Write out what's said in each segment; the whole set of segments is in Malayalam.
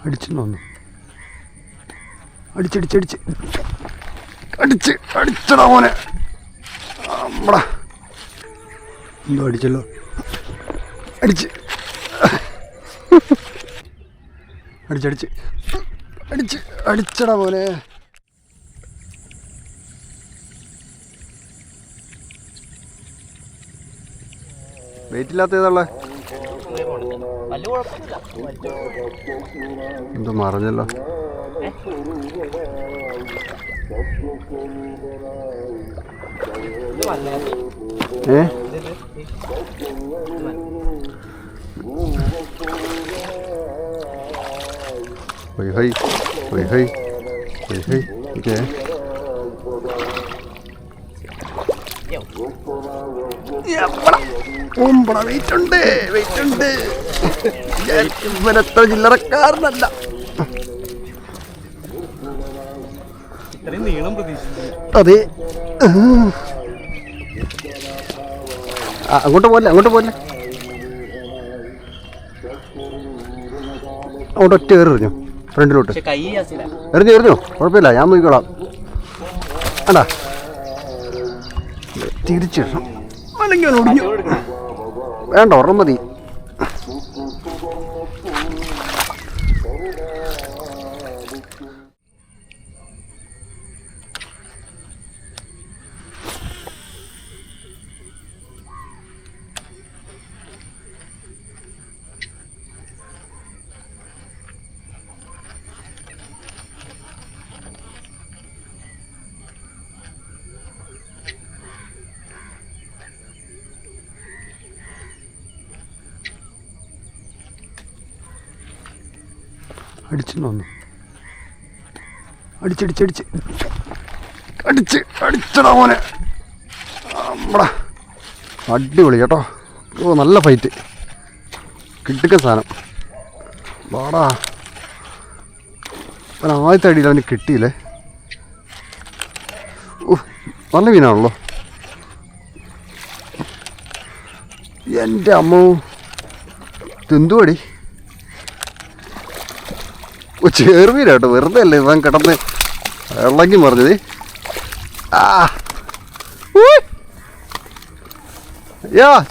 അടിച്ചെന്നു അടിച്ചടാ മോനെ. അമ്മടാ എന്തോ അടിച്ചല്ലോ. അടിച്ചടാ മോനെ. വെയിറ്റ് ഇല്ലാത്ത ഏതാളെ എന്തോ മറഞ്ഞല്ലോ. വെയിറ്റുണ്ട്. ഇവനത്ര ചില്ലറക്കാരനല്ല. അതെ, അങ്ങോട്ട് പോലെ അങ്ങോട്ട് ഒറ്റ എറിഞ്ഞു ഫ്രണ്ടിലോട്ട്. എറിഞ്ഞു കുഴപ്പമില്ല, ഞാൻ നോക്കിക്കോളാം. അടാ തിരിച്ചിടണം, അല്ലെങ്കിൽ ഒടിഞ്ഞു. വേണ്ട, ഒരെണ്ണം മതി. അടിച്ചടാ മോനെ. അമ്മടാ അടിപൊളി കേട്ടോ. ഓ നല്ല ഫൈറ്റ്, കിട്ടിക്ക സാധനം. വാടാ, അവൻ ആദ്യത്തെ അടിയിൽ അവന് കിട്ടിയില്ലേ. നല്ല മീനാണല്ലോ. എൻ്റെ അമ്മോ, ഇതെന്തുവാടി? ചേർമീനാ കേട്ടോ, വെറുതെ അല്ലേ ഇവൻ കിടന്ന് ഇളകി മറിഞ്ഞത്.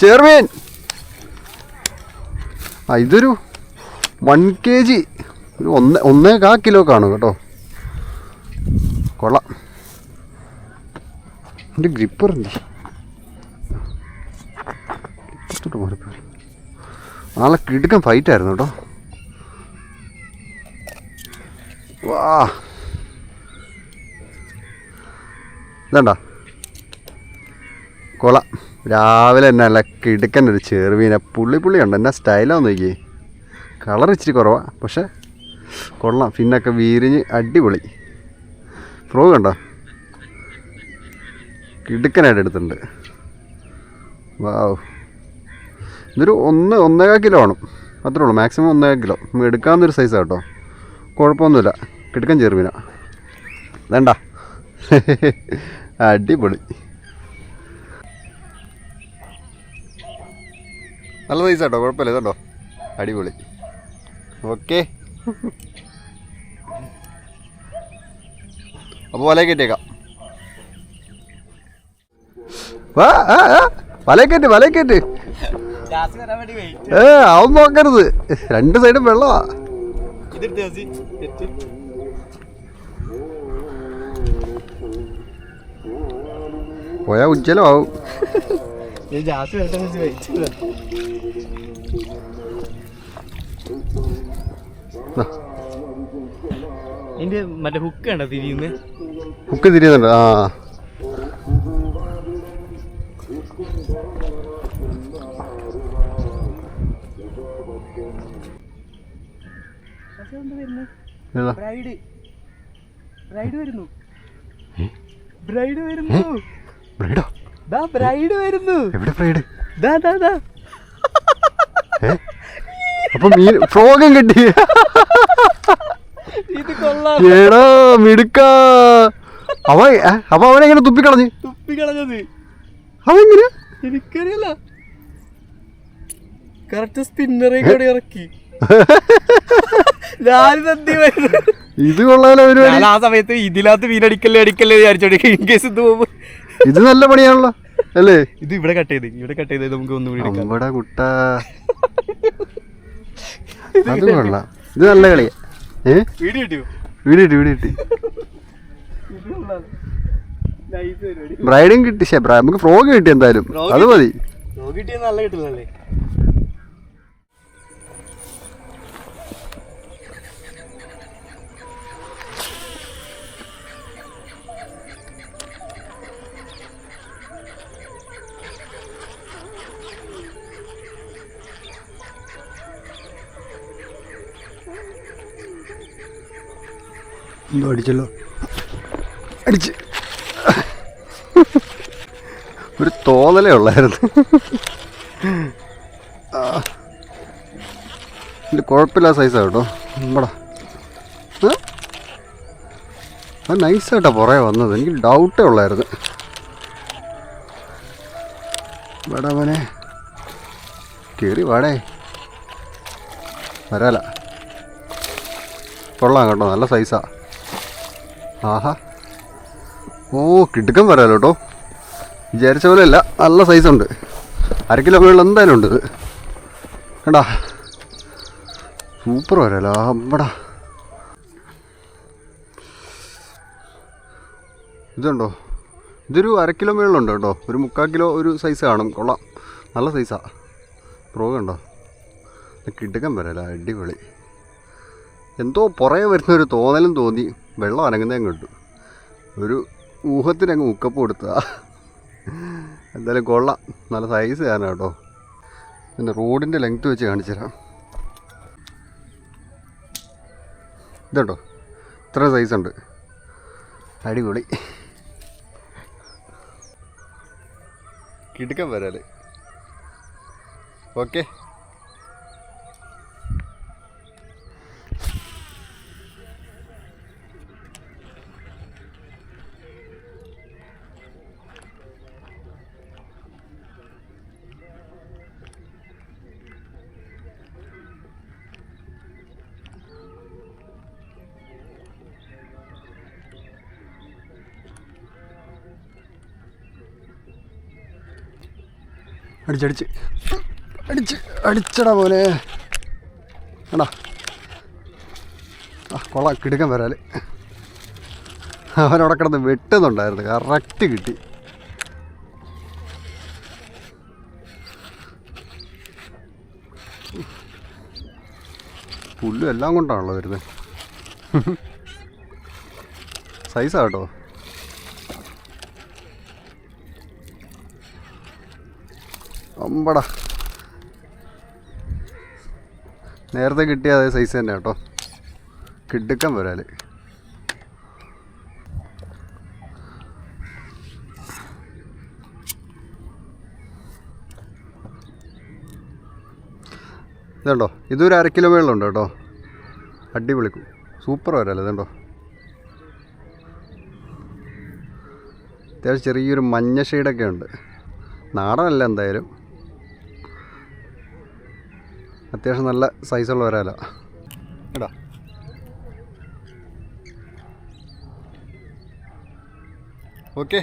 ചേർമീൻ. ഇതൊരു 1 kg, ഒരു 1.25 കിലോ കാണും കേട്ടോ. കൊള്ളാം. എൻ്റെ ഗ്രിപ്പർ എന്തി നാളെ കിടുക്കൻ ഫൈറ്റായിരുന്നു കേട്ടോ. വാ, ഇതണ്ട കൊള്ളാം. രാവിലെ തന്നെ നല്ല കിടുക്കൻ ഒരു ചെറുമീനെ. പുള്ളി ഉണ്ട്. എന്നാ സ്റ്റൈലാന്ന് നോക്കിയേ. കളർ ഇച്ചിരി കുറവാണ്, പക്ഷെ കൊള്ളാം. പിന്നൊക്കെ വീരിഞ്ഞ് അടിപൊളി. ഫ്രോ കണ്ടോ, കിടുക്കനായിട്ട് എടുത്തിട്ടുണ്ട്. വാവ്, ഇതൊരു 1.25 കിലോ ആണ്, അത്രേ ഉള്ളൂ. മാക്സിമം 1.25 കിലോ എടുക്കാവുന്നൊരു സൈസാണ് കേട്ടോ. കുഴപ്പമൊന്നുമില്ല, കിടുക്കൻ ചെറുമീന. വേണ്ട, അടിപൊളി. നല്ല സൈസാട്ടോ, കുഴപ്പമില്ല. ഇതുണ്ടോ, അടിപൊളി. ഓക്കെ, അപ്പോൾ വലയൊക്കെ ഇട്ടേക്കാം. വലയൊക്കെ അവൻ നോക്കരുത്, 2 സൈഡും വെള്ളമാ. പോയാ ഉജ്ജലമാവും. മറ്റേ ഹുക്ക് ഉണ്ടോ തിരിയുന്നത്? ഹുക്ക് തിരിയുന്നുണ്ട്. അപ്പൊ ഫ്രോഗം കിട്ടി. ഏടാ മിടുക്ക. അപ്പൊ അവനെങ്ങനെ തുപ്പിക്കളഞ്ഞത്? അതെങ്ങനെ എനിക്കറിയില്ല. കറക്റ്റ് സ്പിന്നറെ കൂടെ ഇറക്കി. ഇത് കൊള്ളാലോ പരിപാടി. ഞാൻ ആ സമയത്ത് ഇതിനകത്ത് മീനടിക്കല്ലേ വിചാരിച്ചോട്ടെ ഇൻ കേസ് ഇത് പോകുമ്പോ. ഇത് നല്ല പണിയാണല്ലോ അല്ലേ? ഇത് ഇവിടെ കട്ട് ചെയ്ത് നമുക്ക് ഒന്നുകൂടി എടുക്കാം. നമ്മുടെ കുട്ട അത് കൊള്ളാം. ഇത് നല്ല കളിയാ. വീഡിയോ കിട്ടിയോ? വീഡിയോ കിട്ടി. ബ്രൈഡും കിട്ടി. നമുക്ക് ഫ്രോഗ് കിട്ടി എന്തായാലും. അത് മതി. കിട്ടിയ നല്ല കിട്ടില്ലല്ലേ? എന്തോ അടിച്ചല്ലോ. അടിച്ച് ഒരു തോന്നലേ ഉള്ളായിരുന്നു. ഇത് കുഴപ്പമില്ല സൈസാണ് കേട്ടോ. നമ്മടാ അത് നൈസായിട്ടാണ് പുറകെ വന്നത്. എനിക്ക് ഡൗട്ടേ ഉള്ളായിരുന്നു. വേടാ മോനെ കയറി വാടേ. വരാല. കൊള്ളാം കേട്ടോ, നല്ല സൈസാ. ആഹാ, ഓ കിടുക്കം വരാലോ കേട്ടോ. വിചാരിച്ച പോലെ അല്ല, നല്ല സൈസുണ്ട്. 1/2 കിലോ മുകളിൽ എന്തായാലും ഉണ്ട് ഇത്. കണ്ടാ സൂപ്പർ വരാലോ. അമ്മടാ ഇതുണ്ടോ, ഇതൊരു 1/2 കിലോ മുകളിലുണ്ട് കേട്ടോ. ഒരു 3/4 കിലോ ഒരു സൈസ് കാണും. കൊള്ളാം, നല്ല സൈസാ. പ്രോഗ് ഉണ്ടോ, കിടുക്കം വരാലോ, അടിപൊളി. എന്തോ പുറകെ വരുന്നൊരു തോന്നലും തോന്നി. വെള്ളം അനങ്ങുന്നതും കണ്ടു. ഒരു ഊഹത്തിനങ്ങ് മുക്കപ്പ് കൊടുത്താ. എന്തായാലും കൊള്ളാം, നല്ല സൈസ് ആണ് കേട്ടോ. പിന്നെ റോഡിൻ്റെ ലെങ്ത്ത് വെച്ച് കാണിച്ചു തരാം. ഇതുണ്ടോ, ഇത്ര സൈസുണ്ട്. അടിപൊളി, കിടുക്കം വരാല്. ഓക്കെ, അടിച്ചടാ പോലെ. എടാ ആ കൊള്ളാം, കിടുക്കൻ വരാല്. അവനവിടെ കിടന്ന് വെട്ടുന്നുണ്ടായിരുന്നു, കറക്റ്റ് കിട്ടി. പുല്ലും എല്ലാം കൊണ്ടാണല്ലോ വരുന്നത്. സൈസാ കേട്ടോ. അമ്പടാ, നേരത്തെ കിട്ടിയ അതേ സൈസ് തന്നെ കേട്ടോ. കിടുക്കം വരാല്. ഇതുണ്ടോ, ഇതൊരു 1/2 കിലോ മേളിലുണ്ട് കേട്ടോ. അടിപൊളി സൂപ്പർ വരാല്. ഇതുണ്ടോ, അത്യാവശ്യം ചെറിയൊരു മഞ്ഞ ഷെയ്ഡൊക്കെ ഉണ്ട്. നാടനല്ല എന്തായാലും, അത്യാവശ്യം നല്ല സൈസുള്ള വരാല. എടാ ഓക്കെ.